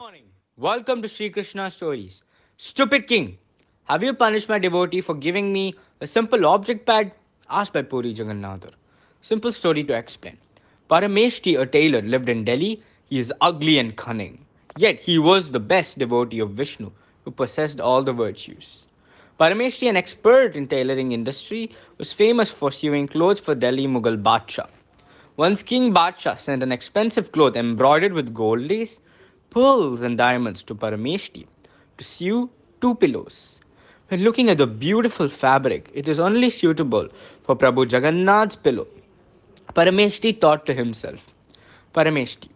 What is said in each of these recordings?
morning. Welcome to Sri Krishna Stories. Stupid king, have you punished my devotee for giving me a simple object pad? Asked by Puri Jagannatha. Simple story to explain. Parameshti, a tailor, lived in Delhi. He is ugly and cunning. Yet he was the best devotee of Vishnu, who possessed all the virtues. Parameshti, an expert in tailoring industry, was famous for sewing clothes for Delhi Mughal Badshah. Once King Badshah sent an expensive cloth embroidered with gold lace, pearls, and diamonds to Parameshti to sew two pillows. When looking at the beautiful fabric, it is only suitable for Prabhu Jagannath's pillow. Parameshti thought to himself, Parameshti,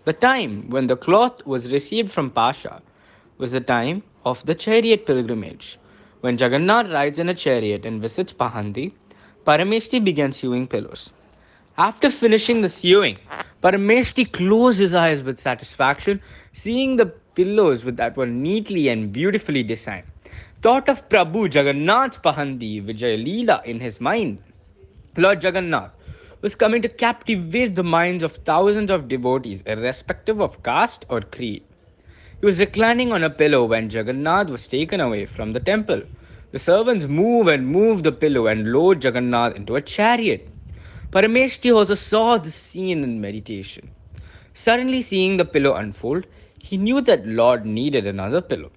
the time when the cloth was received from Pasha was the time of the chariot pilgrimage. When Jagannath rides in a chariot and visits Pahandi, Parameshti began sewing pillows. After finishing the sewing, Parameshti closed his eyes with satisfaction, seeing the pillows that were neatly and beautifully designed. Thought of Prabhu Jagannath's Pahandi Vijay Leela in his mind. Lord Jagannath was coming to captivate the minds of thousands of devotees, irrespective of caste or creed. He was reclining on a pillow when Jagannath was taken away from the temple. The servants moved the pillow and lowered Jagannath into a chariot. Parameshti also saw the scene in meditation. Suddenly seeing the pillow unfold, he knew that Lord needed another pillow.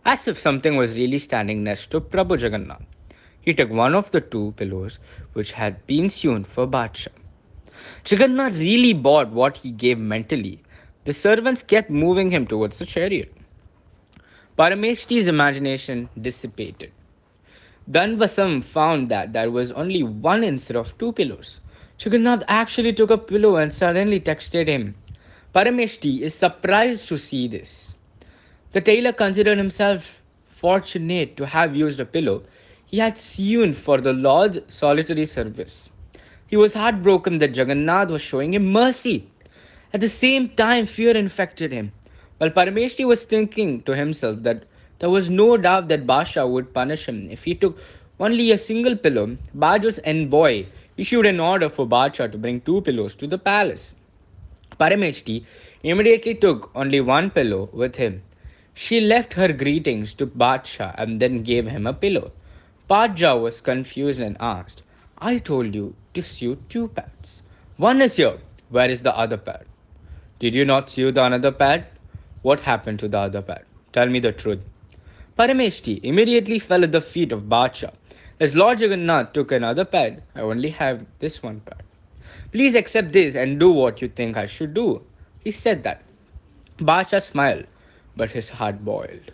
As if something was really standing next to Prabhu Jagannath. He took one of the two pillows which had been sewn for Badshah. Jagannath really bought what he gave mentally. The servants kept moving him towards the chariot. Parameshti's imagination dissipated. Danvasam found that there was only one instead of two pillows. Jagannath actually took a pillow and suddenly texted him. Parameshti is surprised to see this. The tailor considered himself fortunate to have used a pillow he had sewn for the Lord's solitary service. He was heartbroken that Jagannath was showing him mercy. At the same time, fear infected him. While Parameshti was thinking to himself that there was no doubt that Basha would punish him if he took only a single pillow, Baja's envoy issued an order for Basha to bring two pillows to the palace. Parameshti immediately took only one pillow with him. She left her greetings to Badsha and then gave him a pillow. Badja was confused and asked, I told you to sew two pads. One is here. Where is the other pad? Did you not sew the another pad? What happened to the other pad? Tell me the truth. Parameshti immediately fell at the feet of Badsha. As Lord Jagannath took another pad, I only have this one pad. Please accept this and do what you think I should do. He said that. Bacha smiled, but his heart boiled.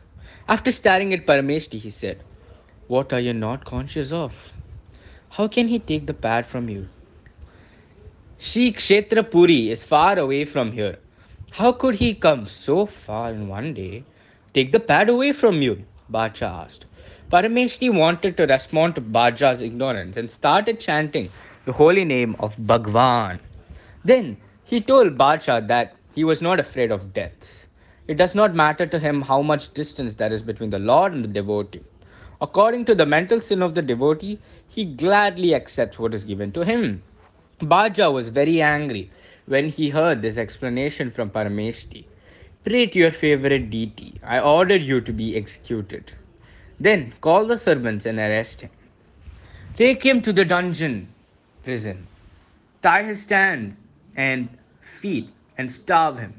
After staring at Parameshti, he said, What are you not conscious of? How can he take the pad from you? Shri Kshetra Puri is far away from here. How could he come so far in one day? Take the pad away from you, Bacha asked. Parameshti wanted to respond to Baja's ignorance and started chanting the holy name of Bhagwan. Then he told Bacha that he was not afraid of death. It does not matter to him how much distance there is between the Lord and the devotee. According to the mental sin of the devotee, he gladly accepts what is given to him. Baja was very angry when he heard this explanation from Parameshti. Pray to your favorite deity. I order you to be executed. Then call the servants and arrest him. Take him to the dungeon prison. Tie his hands and feet and starve him.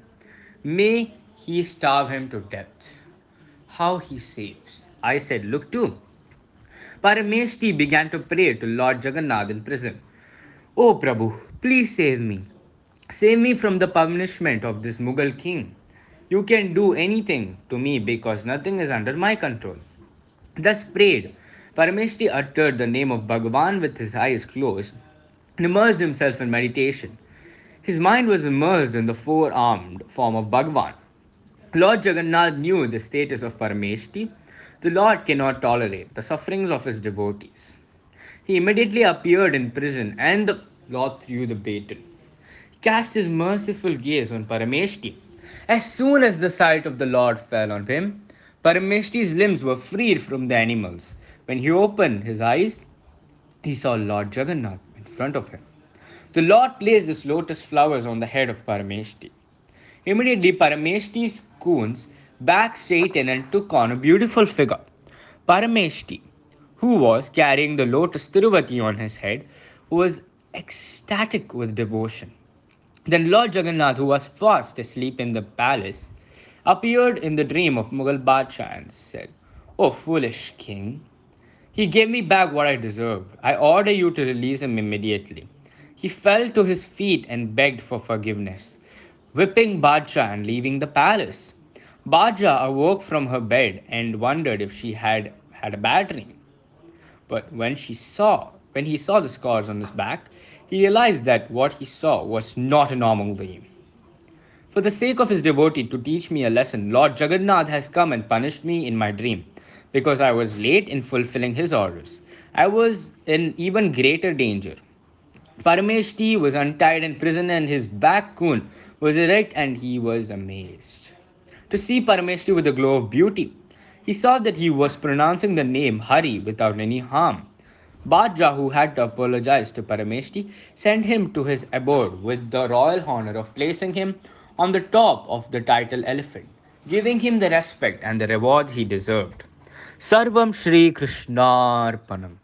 May he starve him to death. How he saves. I said, Look too. Parameshti began to pray to Lord Jagannath in prison. Oh Prabhu, please save me. Save me from the punishment of this Mughal king. You can do anything to me because nothing is under my control. Thus prayed, Parameshti uttered the name of Bhagavan with his eyes closed and immersed himself in meditation. His mind was immersed in the four armed form of Bhagavan. Lord Jagannath knew the status of Parameshti. The Lord cannot tolerate the sufferings of his devotees. He immediately appeared in prison and the Lord threw the baton. He cast his merciful gaze on Parameshti. As soon as the sight of the Lord fell on him, Parameshti's limbs were freed from the animals. When he opened his eyes, he saw Lord Jagannath in front of him. The Lord placed his lotus flowers on the head of Parameshti. Immediately, Parameshti's goons backed straight in and took on a beautiful figure. Parameshti, who was carrying the lotus Tiruvati on his head, was ecstatic with devotion. Then Lord Jagannath, who was fast asleep in the palace, appeared in the dream of Mughal Badshah and said, "O foolish king, he gave me back what I deserved. I order you to release him immediately." He fell to his feet and begged for forgiveness, whipping Badshah and leaving the palace. Badshah awoke from her bed and wondered if she had had a bad dream. But when he saw the scars on his back, he realized that what he saw was not a normal dream. For the sake of his devotee to teach me a lesson, Lord Jagannath has come and punished me in my dream because I was late in fulfilling his orders. I was in even greater danger. Parameshti was untied in prison and his back coon was erect and he was amazed to see Parameshti with a glow of beauty. He saw that he was pronouncing the name Hari without any harm. Bajra, who had to apologize to Parameshti, sent him to his abode with the royal honor of placing him on the top of the title elephant, giving him the respect and the rewards he deserved. Sarvam Shri Krishnarpanam.